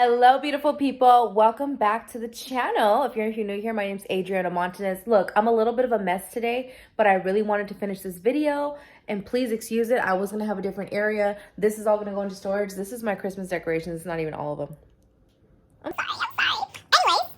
Hello, beautiful people. Welcome back to the channel. If you're new here, my name's Adriana Montanez. Look, I'm a little bit of a mess today, but I really wanted to finish this video. And please excuse it. I was going to have a different area. This is all going to go into storage. This is my Christmas decorations. It's not even all of them. I'm sorry. Anyways.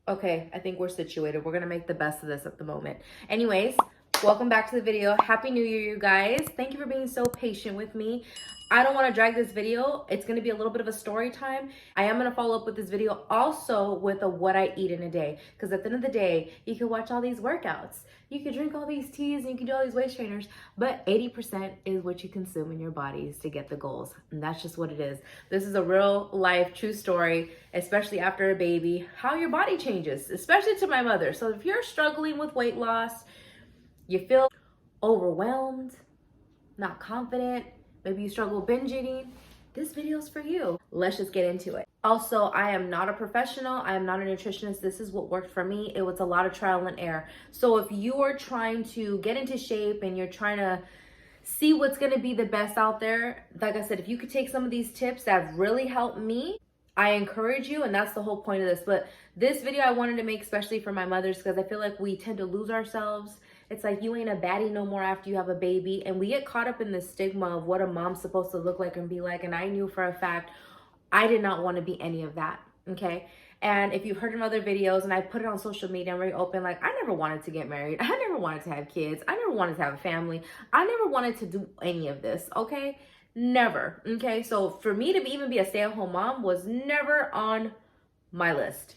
Okay, I think we're situated. We're going to make the best of this at the moment. Anyways, welcome back to the video. Happy New Year, you guys. Thank you for being so patient with me. I don't want to drag this video. It's going to be a little bit of a story time. I am going to follow up with this video also with a what I eat in a day. Because at the end of the day, you can watch all these workouts. You can drink all these teas and you can do all these waist trainers. But 80% is what you consume in your bodies to get the goals. And that's just what it is. This is a real life, true story, especially after a baby, how your body changes, especially to my mother. So if you're struggling with weight loss, you feel overwhelmed, not confident, maybe you struggle binge eating, this video is for you. Let's just get into it. Also, I am not a professional. I am not a nutritionist. This is what worked for me. It was a lot of trial and error. So if you are trying to get into shape and you're trying to see what's going to be the best out there, like I said, if you could take some of these tips that have really helped me, I encourage you, and that's the whole point of this. But this video I wanted to make especially for my mothers because I feel like we tend to lose ourselves. It's like you ain't a baddie no more after you have a baby. And we get caught up in the stigma of what a mom's supposed to look like and be like. And I knew for a fact I did not want to be any of that, okay? And if you've heard in other videos, and I put it on social media, I'm very open, like I never wanted to get married. I never wanted to have kids. I never wanted to have a family. I never wanted to do any of this, okay? Never, okay? So for me to even be a stay-at-home mom was never on my list.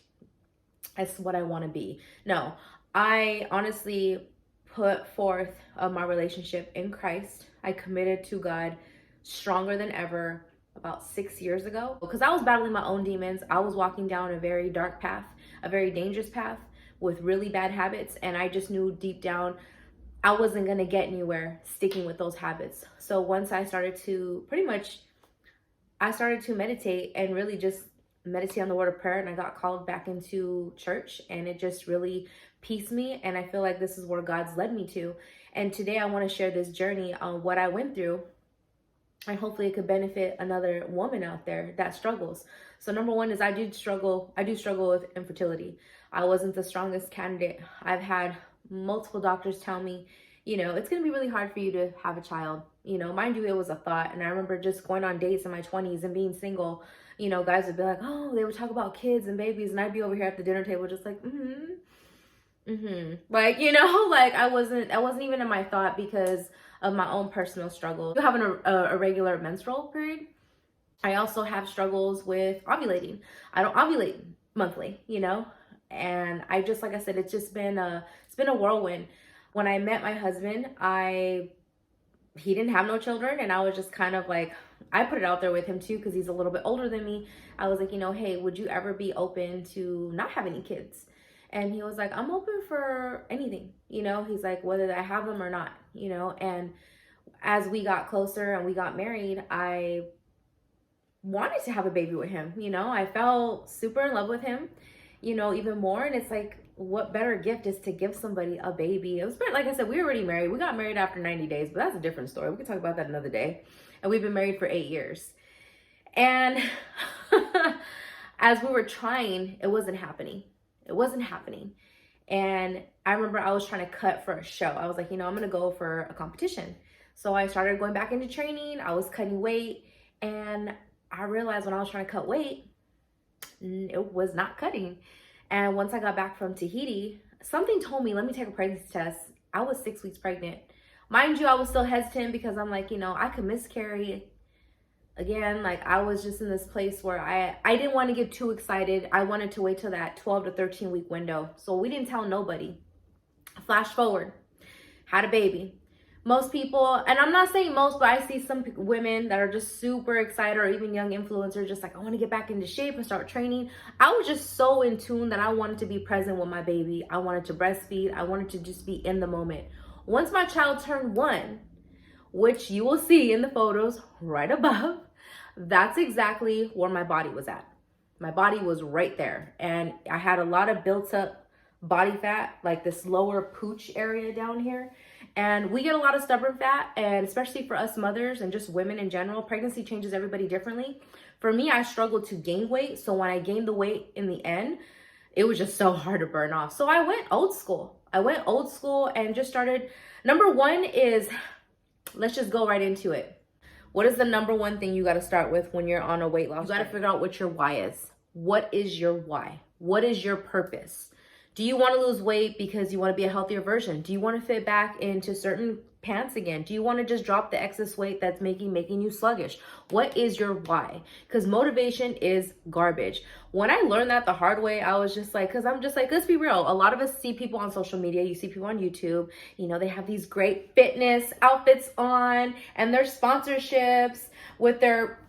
That's what I want to be. No, I honestly put forth my relationship in Christ. I committed to God stronger than ever about 6 years ago because I was battling my own demons. I was walking down a very dark path, a very dangerous path with really bad habits. And I just knew deep down I wasn't going to get anywhere sticking with those habits. So once I started to meditate and really just meditate on the word of prayer, and I got called back into church, and it just really pieced me, and I feel like this is where God's led me to. And today I want to share this journey on what I went through, and hopefully it could benefit another woman out there that struggles. So number one is I do struggle with infertility. I wasn't the strongest candidate. I've had multiple doctors tell me, it's going to be really hard for you to have a child. Mind you, it was a thought. And I remember just going on dates in my 20s and being single. Guys would be like, oh, they would talk about kids and babies. And I'd be over here at the dinner table just like, like, like I wasn't even in my thought because of my own personal struggle. You have an irregular menstrual period. I also have struggles with ovulating. I don't ovulate monthly, and I just, like I said, it's been a whirlwind. When I met my husband, he didn't have no children, and I was just kind of like, I put it out there with him too because he's a little bit older than me. I was like, hey, would you ever be open to not having any kids? And he was like, I'm open for anything, he's like, whether I have them or not, and as we got closer and we got married, I wanted to have a baby with him. I fell super in love with him, even more. And it's like, what better gift is to give somebody a baby? It was, like I said, we were already married. We got married after 90 days, but that's a different story. We can talk about that another day. And we've been married for 8 years. And as we were trying, it wasn't happening. And I remember I was trying to cut for a show. I was like, I'm going to go for a competition. So I started going back into training. I was cutting weight. And I realized when I was trying to cut weight, it was not cutting. And once I got back from Tahiti, something told me, let me take a pregnancy test. I was 6 weeks pregnant. Mind you, I was still hesitant because I'm like, I could miscarry. Again, like I was just in this place where I didn't want to get too excited. I wanted to wait till that 12 to 13 week window. So we didn't tell nobody. Flash forward, had a baby. Most people, and I'm not saying most, but I see some women that are just super excited, or even young influencers, just like, I want to get back into shape and start training. I was just so in tune that I wanted to be present with my baby. I wanted to breastfeed. I wanted to just be in the moment. Once my child turned 1, which you will see in the photos right above, that's exactly where my body was at. My body was right there. And I had a lot of built up body fat, like this lower pooch area down here. And we get a lot of stubborn fat, and especially for us mothers and just women in general, pregnancy changes everybody differently. For me, I struggled to gain weight. So when I gained the weight in the end, it was just so hard to burn off. So I went old school. And just started. Number one is, let's just go right into it. What is the number one thing you got to start with when you're on a weight loss? You got to figure out what your why is. What is your why? What is your purpose? Do you want to lose weight because you want to be a healthier version? Do you want to fit back into certain pants again? Do you want to just drop the excess weight that's making you sluggish? What is your why? Because motivation is garbage. When I learned that the hard way, I was just like, because I'm just like, let's be real. A lot of us see people on social media. You see people on YouTube. You know, they have these great fitness outfits on and their sponsorships with their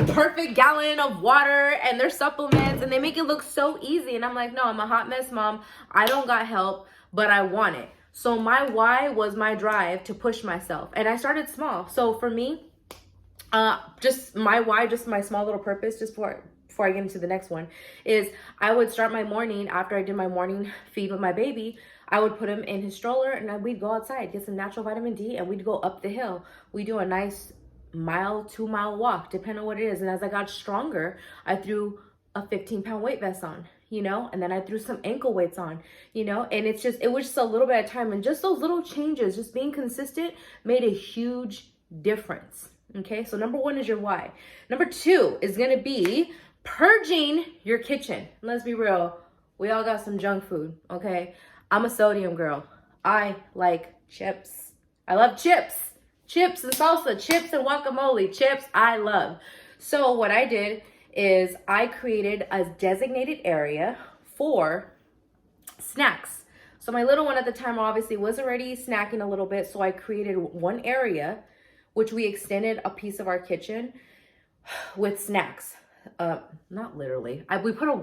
perfect gallon of water and their supplements, and they make it look so easy. And I'm like, no, I'm a hot mess mom. I don't got help, but I want it. So my why was my drive to push myself. And I started small. So for me, just my why, just my small little purpose, just before I get into the next one, is I would start my morning after I did my morning feed with my baby. I would put him in his stroller and we'd go outside, get some natural vitamin D, and we'd go up the hill. We do a nice 2-mile walk, depending on what it is. And as I got stronger, I threw a 15-pound weight vest on, you know, and then I threw some ankle weights on, you know, and it was just a little bit of time. And just those little changes, just being consistent, made a huge difference. Okay, so number one is your why. Number two is going to be purging your kitchen. Let's be real. We all got some junk food, okay? I'm a sodium girl. I like chips. I love chips. Chips and salsa, chips and guacamole, chips I love. So what I did is I created a designated area for snacks. So my little one at the time obviously was already snacking a little bit. So I created one area, which we extended a piece of our kitchen with snacks. Not literally. We put a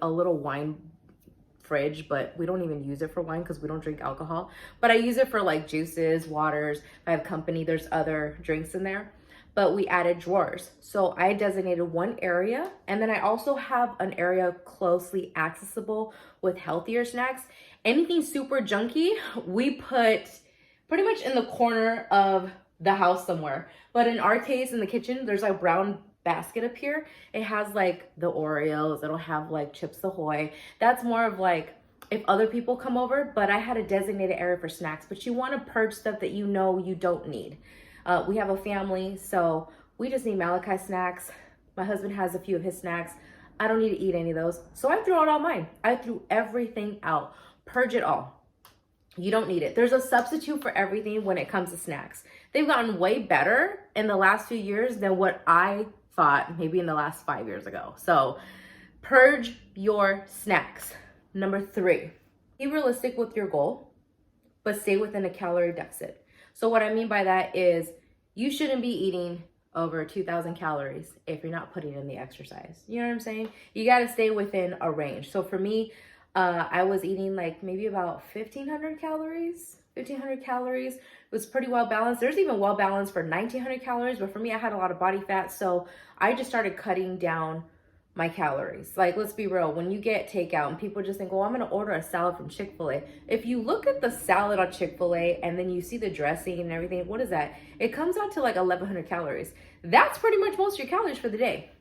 little wine fridge, but we don't even use it for wine because we don't drink alcohol. But I use it for like juices, waters. If I have company, there's other drinks in there. But we added drawers. So I designated one area, and then I also have an area closely accessible with healthier snacks. Anything super junky, we put pretty much in the corner of the house somewhere. But in our case, in the kitchen, there's a brown basket up here. It has like the Oreos, it'll have like Chips Ahoy. That's more of like if other people come over, but I had a designated area for snacks. But you want to purge stuff that you know you don't need. We have a family, so we just need Malachi snacks. My husband has a few of his snacks. I don't need to eat any of those. So I threw out all mine. I threw everything out. Purge it all. You don't need it. There's a substitute for everything when it comes to snacks. They've gotten way better in the last few years than what I thought maybe in the last 5 years ago. So purge your snacks. Number three, be realistic with your goal, but stay within a calorie deficit. So what I mean by that is you shouldn't be eating over 2,000 calories if you're not putting in the exercise. You know what I'm saying? You got to stay within a range. So for me, I was eating like maybe about 1,500 calories. 1,500 calories. It was pretty well balanced. There's even well balanced for 1,900 calories, but for me, I had a lot of body fat. So I just started cutting down my calories. Like, let's be real. When you get takeout and people just think, well, I'm going to order a salad from Chick-fil-A. If you look at the salad on Chick-fil-A and then you see the dressing and everything, what is that? It comes out to like 1,100 calories. That's pretty much most of your calories for the day.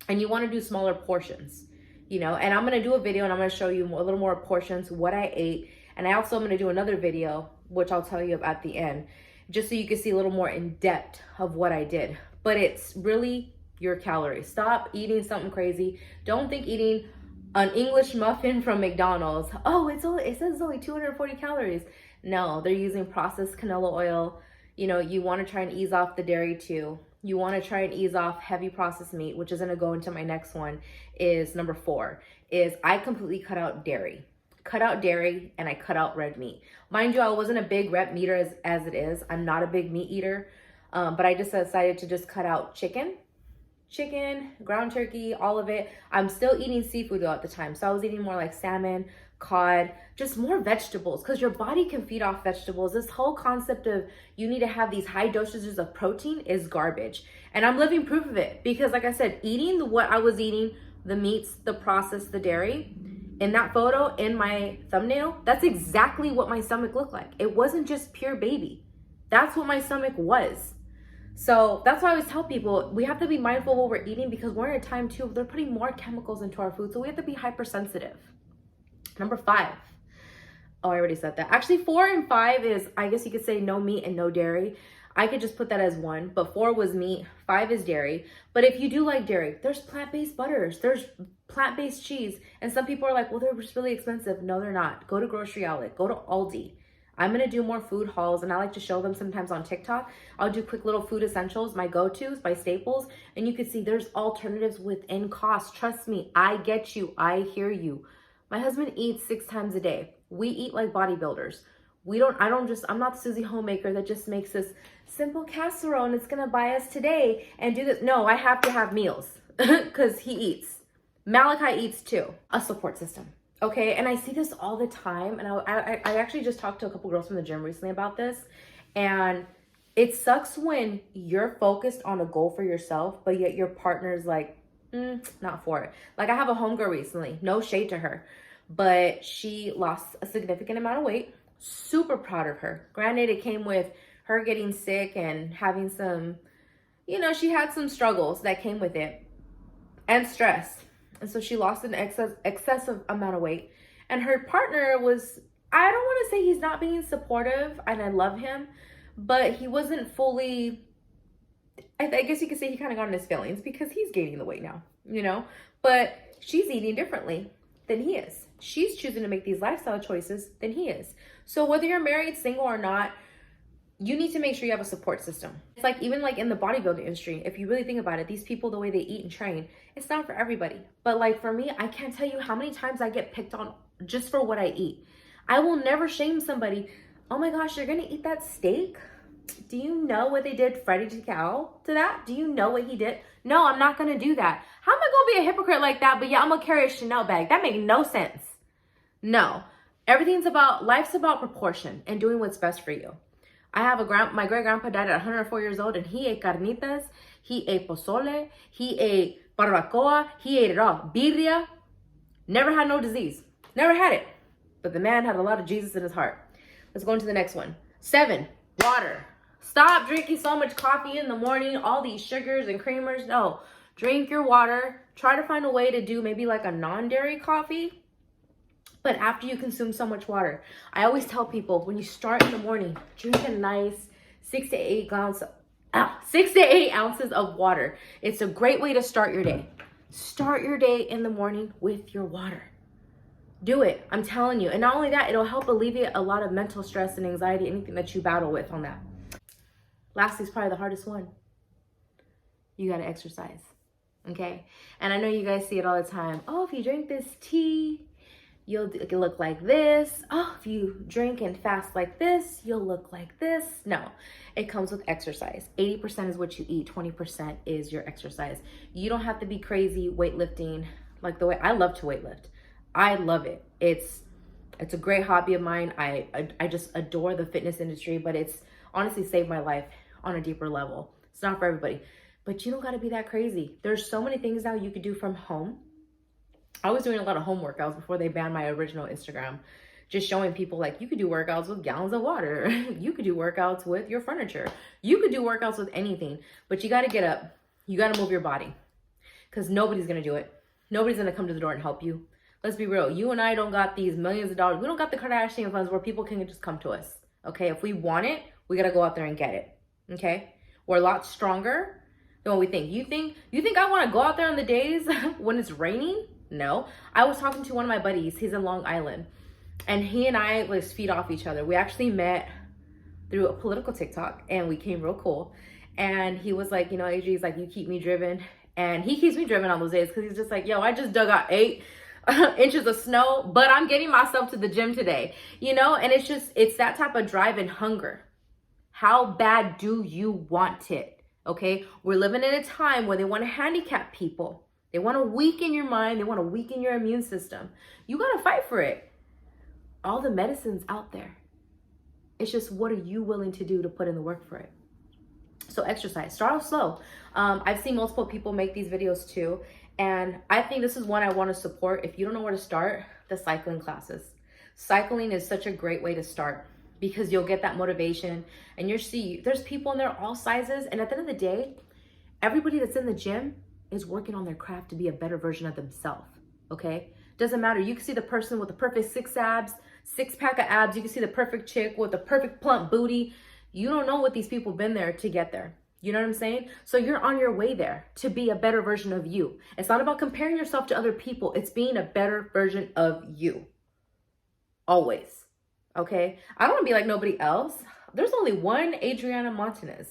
And you want to do smaller portions, you know, and I'm going to do a video and I'm going to show you a little more portions, what I ate. And I also am going to do another video, which I'll tell you about at the end, just so you can see a little more in depth of what I did. But it's really your calories. Stop eating something crazy. Don't think eating an English muffin from McDonald's, oh, it says it's only 240 calories. No, they're using processed canola oil. You know, you want to try and ease off the dairy too. You want to try and ease off heavy processed meat, which is going to go into my next one, is number 4, is I completely cut out dairy. And I cut out red meat. Mind you, I wasn't a big red meat eater as it is. I'm not a big meat eater, but I just decided to just cut out chicken, ground turkey, all of it. I'm still eating seafood though at the time. So I was eating more like salmon, cod, just more vegetables, because your body can feed off vegetables. This whole concept of you need to have these high dosages of protein is garbage. And I'm living proof of it because like I said, eating what I was eating, the meats, the processed, the dairy, In that photo, in my thumbnail, that's exactly what my stomach looked like. It wasn't just pure baby. That's what my stomach was. So that's why I always tell people, we have to be mindful of what we're eating, because we're in a time too, they're putting more chemicals into our food. So we have to be hypersensitive. Number 5. Oh, I already said that. Actually, 4 and 5 is, I guess you could say, no meat and no dairy. I could just put that as 1, but 4 was meat, 5 is dairy. But if you do like dairy, there's plant-based butters, there's plant-based cheese. And some people are like, well, they're just really expensive. No, they're not. Go to grocery outlet, go to Aldi. I'm gonna do more food hauls, and I like to show them sometimes on TikTok. I'll do quick little food essentials, my go-tos, my staples, and you can see there's alternatives within cost. Trust me, I get you, I hear you. My husband eats 6 times a day. We eat like bodybuilders. I'm not Susie Homemaker that just makes this simple casserole and it's gonna buy us today and do this. No, I have to have meals because he eats. Malachi eats too. A support system. Okay, and I see this all the time, and I actually just talked to a couple girls from the gym recently about this, and it sucks when you're focused on a goal for yourself, but yet your partner's like, not for it. Like, I have a homegirl recently, no shade to her, but she lost a significant amount of weight. Super proud of her. Granted, it came with her getting sick and having some, she had some struggles that came with it, and stress. And so she lost an excessive amount of weight. And her partner was, I don't want to say he's not being supportive, and I love him, but he wasn't fully, I guess you could say he kind of got in his feelings because he's gaining the weight now, But she's eating differently than he is. She's choosing to make these lifestyle choices than he is. So whether you're married, single, or not, you need to make sure you have a support system. It's like, even like in the bodybuilding industry, if you really think about it, these people, the way they eat and train, it's not for everybody. But like for me, I can't tell you how many times I get picked on just for what I eat. I will never shame somebody. Oh my gosh, you're gonna eat that steak? Do you know what they did Freddie to that? Do you know what he did? No, I'm not gonna do that. How am I gonna be a hypocrite like that? But yeah, I'm gonna carry a Chanel bag. That made no sense. No, life's about proportion and doing what's best for you. I have my great grandpa died at 104 years old, and he ate carnitas, he ate pozole, he ate barbacoa, he ate it all. Birria, never had no disease, never had it. But the man had a lot of Jesus in his heart. Let's go into the next one. 7, water. Stop drinking so much coffee in the morning, all these sugars and creamers. No, drink your water. Try to find a way to do maybe like a non-dairy coffee, but after you consume so much water. I always tell people, when you start in the morning, drink a nice 6 to 8 ounces of water. It's a great way to start your day. Start your day in the morning with your water. Do it, I'm telling you. And not only that, it'll help alleviate a lot of mental stress and anxiety, anything that you battle with on that. Lastly is probably the hardest one. You gotta exercise, okay? And I know you guys see it all the time. Oh, if you drink this tea, you'll look like this. Oh, if you drink and fast like this, you'll look like this. No, it comes with exercise. 80% is what you eat, 20% is your exercise. You don't have to be crazy weightlifting like the way I love to weightlift. I love it. It's a great hobby of mine. I just adore the fitness industry, but it's honestly saved my life on a deeper level. It's not for everybody, but you don't gotta be that crazy. There's so many things now you could do from home. I was doing a lot of home workouts before they banned my original Instagram, just showing people like you could do workouts with gallons of water. You could do workouts with your furniture. You could do workouts with anything, but you got to get up. You got to move your body, because nobody's going to do it. Nobody's going to come to the door and help you. Let's be real. You and I don't got these millions of dollars. We don't got the Kardashian funds where people can just come to us. Okay. If we want it, we got to go out there and get it. Okay. We're a lot stronger than what we think. You think I want to go out there on the days when it's raining? No. I was talking to one of my buddies. He's in Long Island, and he and I like feed off each other. We actually met through a political TikTok, and we came real cool. And he was like, AJ's like, you keep me driven. And he keeps me driven on those days, because he's just like, yo, I just dug out 8 inches of snow, but I'm getting myself to the gym today, and it's that type of drive and hunger. How bad do you want it? Okay. We're living in a time where they want to handicap people. They want to weaken your mind. They want to weaken your immune system. You got to fight for it. All the medicine's out there. It's just, what are you willing to do to put in the work for it? So exercise. Start off slow. I've seen multiple people make these videos too. And I think this is one I want to support. If you don't know where to start, the cycling classes. Cycling is such a great way to start because you'll get that motivation, and you'll see there's people in there all sizes. And at the end of the day, everybody that's in the gym is working on their craft to be a better version of themselves. Okay? Doesn't matter. You can see the person with the perfect six pack of abs. You can see the perfect chick with the perfect plump booty. You don't know what these people have been there to get there. You know what I'm saying? So you're on your way there to be a better version of you. It's not about comparing yourself to other people. It's being a better version of you. Always. Okay? I don't want to be like nobody else. There's only one Adriana Montanez.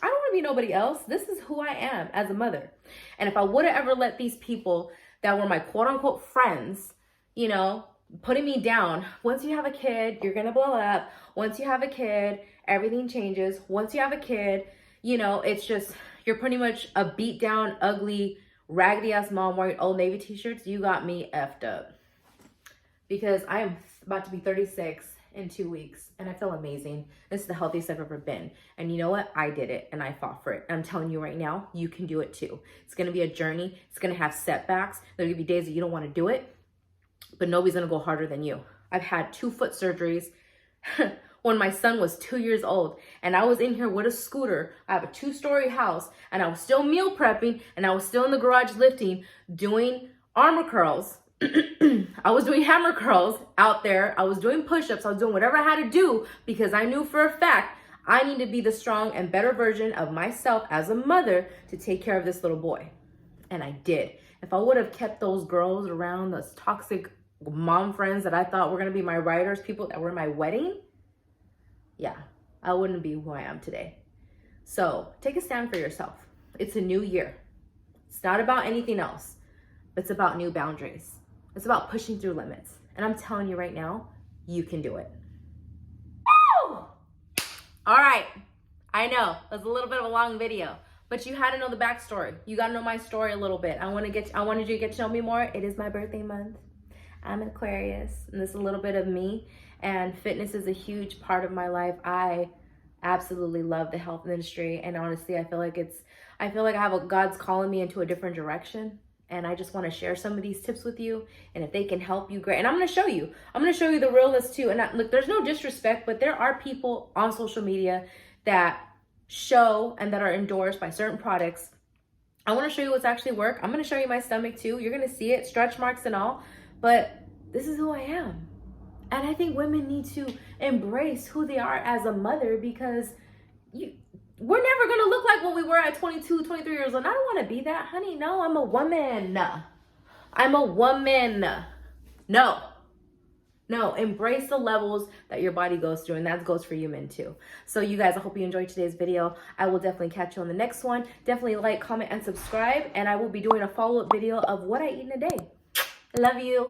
I don't want to be nobody else. This is who I am as a mother. And if I would have ever let these people that were my quote unquote friends, you know, putting me down, once you have a kid, you're going to blow up. Once you have a kid, everything changes. Once you have a kid, you know, it's just, you're pretty much a beat down, ugly, raggedy ass mom wearing Old Navy t-shirts. You got me effed up. Because I am about to be 36 in 2 weeks and I feel amazing. This is the healthiest I've ever been. And you know what? I did it and I fought for it. And I'm telling you right now, you can do it too. It's going to be a journey. It's going to have setbacks. There'll be days that you don't want to do it, but nobody's going to go harder than you. I've had 2 foot surgeries when my son was 2 years old, and I was in here with a scooter. I have a 2-story house, and I was still meal prepping, and I was still in the garage lifting, doing armor curls. I was doing hammer curls out there. I was doing push-ups. I was doing whatever I had to do because I knew for a fact I need to be the strong and better version of myself as a mother to take care of this little boy. And I did. If I would have kept those girls around, those toxic mom friends that I thought were going to be my writers, people that were in my wedding, yeah, I wouldn't be who I am today. So take a stand for yourself. It's a new year. It's not about anything else. It's about new boundaries. It's about pushing through limits. And I'm telling you right now, you can do it. Woo! All right. I know it was a little bit of a long video, but you had to know the backstory. You got to know my story a little bit. I wanted you to get to know me more. It is my birthday month. I'm an Aquarius, and this is a little bit of me. And fitness is a huge part of my life. I absolutely love the health industry, and honestly, I feel like God's calling me into a different direction. And I just want to share some of these tips with you. And if they can help you, great. And I'm going to show you the realness too. And look, there's no disrespect, but there are people on social media that show and that are endorsed by certain products. I want to show you what's actually work. I'm going to show you my stomach too. You're going to see it, stretch marks and all. But this is who I am. And I think women need to embrace who they are as a mother, because we're never going to look like what we were at 22, 23 years old. I don't want to be that, honey. No, I'm a woman. I'm a woman. No, embrace the levels that your body goes through, and that goes for you men too. So you guys, I hope you enjoyed today's video. I will definitely catch you on the next one. Definitely like, comment, and subscribe, and I will be doing a follow-up video of what I eat in a day. Love you.